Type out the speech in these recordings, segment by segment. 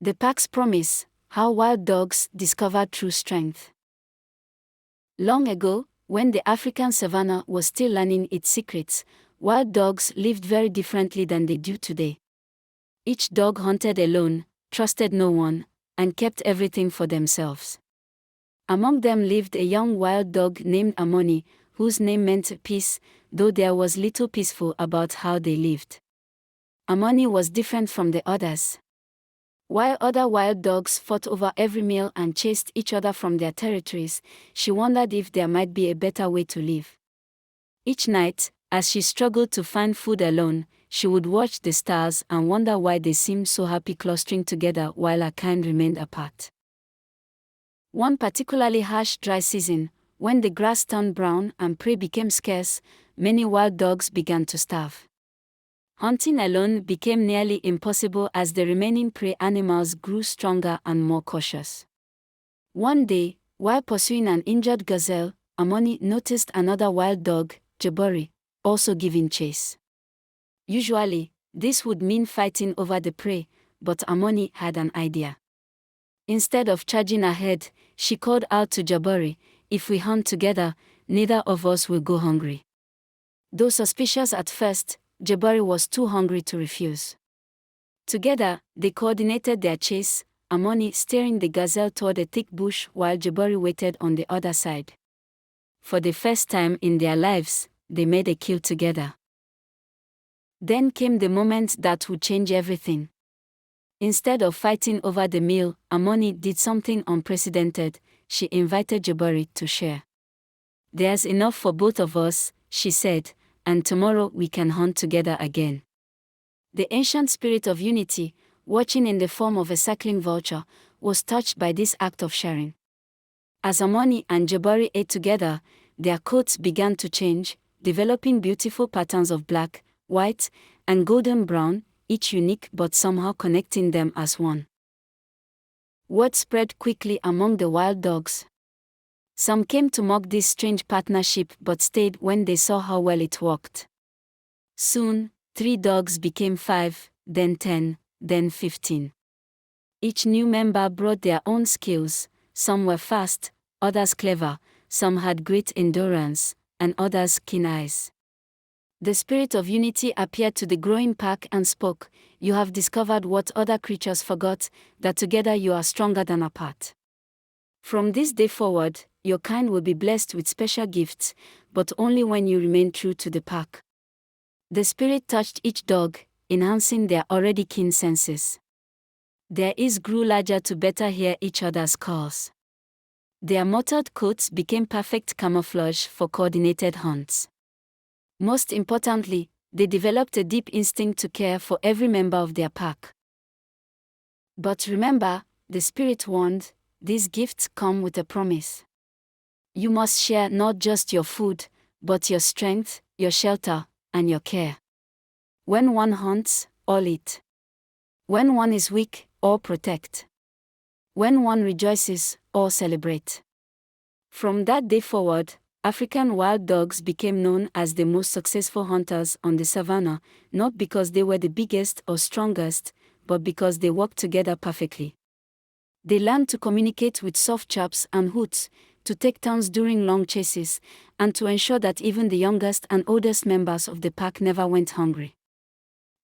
The pack's promise: how wild dogs discovered true strength. Long ago, when the African savanna was still learning its secrets, wild dogs lived very differently than they do today. Each dog hunted alone, trusted no one, and kept everything for themselves. Among them lived a young wild dog named Amoni, whose name meant peace, though there was little peaceful about how they lived. Amoni was different from the others. While other wild dogs fought over every meal and chased each other from their territories, she wondered if there might be a better way to live. Each night, as she struggled to find food alone, she would watch the stars and wonder why they seemed so happy clustering together while her kind remained apart. One particularly harsh dry season, when the grass turned brown and prey became scarce, many wild dogs began to starve. Hunting alone became nearly impossible as the remaining prey animals grew stronger and more cautious. One day, while pursuing an injured gazelle, Amoni noticed another wild dog, Jabari, also giving chase. Usually, this would mean fighting over the prey, but Amoni had an idea. Instead of charging ahead, she called out to Jabari, "If we hunt together, neither of us will go hungry." Though suspicious at first, Jabari was too hungry to refuse. Together, they coordinated their chase, Amoni steering the gazelle toward a thick bush while Jabari waited on the other side. For the first time in their lives, they made a kill together. Then came the moment that would change everything. Instead of fighting over the meal, Amoni did something unprecedented. She invited Jabari to share. "There's enough for both of us," she said, "and tomorrow we can hunt together again." The ancient spirit of unity, watching in the form of a circling vulture, was touched by this act of sharing. As Amoni and Jabari ate together, their coats began to change, developing beautiful patterns of black, white, and golden brown, each unique but somehow connecting them as one. Word spread quickly among the wild dogs. Some came to mock this strange partnership but stayed when they saw how well it worked. Soon, 3 dogs became 5, then 10, then 15. Each new member brought their own skills. Some were fast, others clever, some had great endurance, and others keen eyes. The spirit of unity appeared to the growing pack and spoke, "You have discovered what other creatures forgot, that together you are stronger than apart. From this day forward, your kind will be blessed with special gifts, but only when you remain true to the pack." The spirit touched each dog, enhancing their already keen senses. Their ears grew larger to better hear each other's calls. Their mottled coats became perfect camouflage for coordinated hunts. Most importantly, they developed a deep instinct to care for every member of their pack. But remember, the spirit warned, these gifts come with a promise. You must share not just your food, but your strength, your shelter, and your care. When one hunts, all eat. When one is weak, all protect. When one rejoices, all celebrate. From that day forward, African wild dogs became known as the most successful hunters on the savannah, not because they were the biggest or strongest, but because they worked together perfectly. They learned to communicate with soft chaps and hoots, to take turns during long chases, and to ensure that even the youngest and oldest members of the pack never went hungry.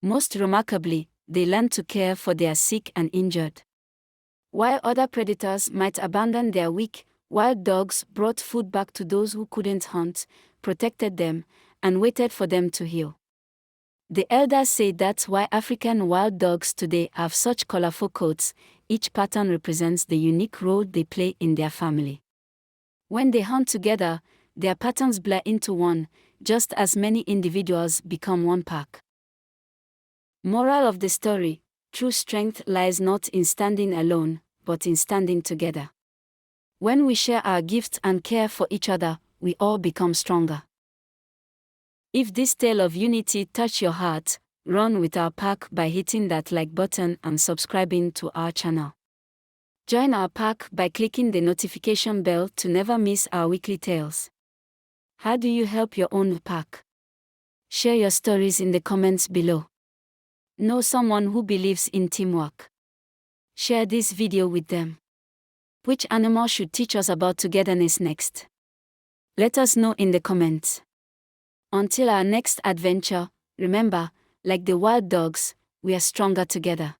Most remarkably, they learned to care for their sick and injured. While other predators might abandon their weak, wild dogs brought food back to those who couldn't hunt, protected them, and waited for them to heal. The elders say that's why African wild dogs today have such colorful coats. Each pattern represents the unique role they play in their family. When they hunt together, their patterns blur into one, just as many individuals become one pack. Moral of the story: true strength lies not in standing alone, but in standing together. When we share our gifts and care for each other, we all become stronger. If this tale of unity touched your heart, run with our pack by hitting that like button and subscribing to our channel. Join our pack by clicking the notification bell to never miss our weekly tales. How do you help your own pack? Share your stories in the comments below. Know someone who believes in teamwork. Share this video with them. Which animal should teach us about togetherness next? Let us know in the comments. Until our next adventure, remember, like the wild dogs, we are stronger together.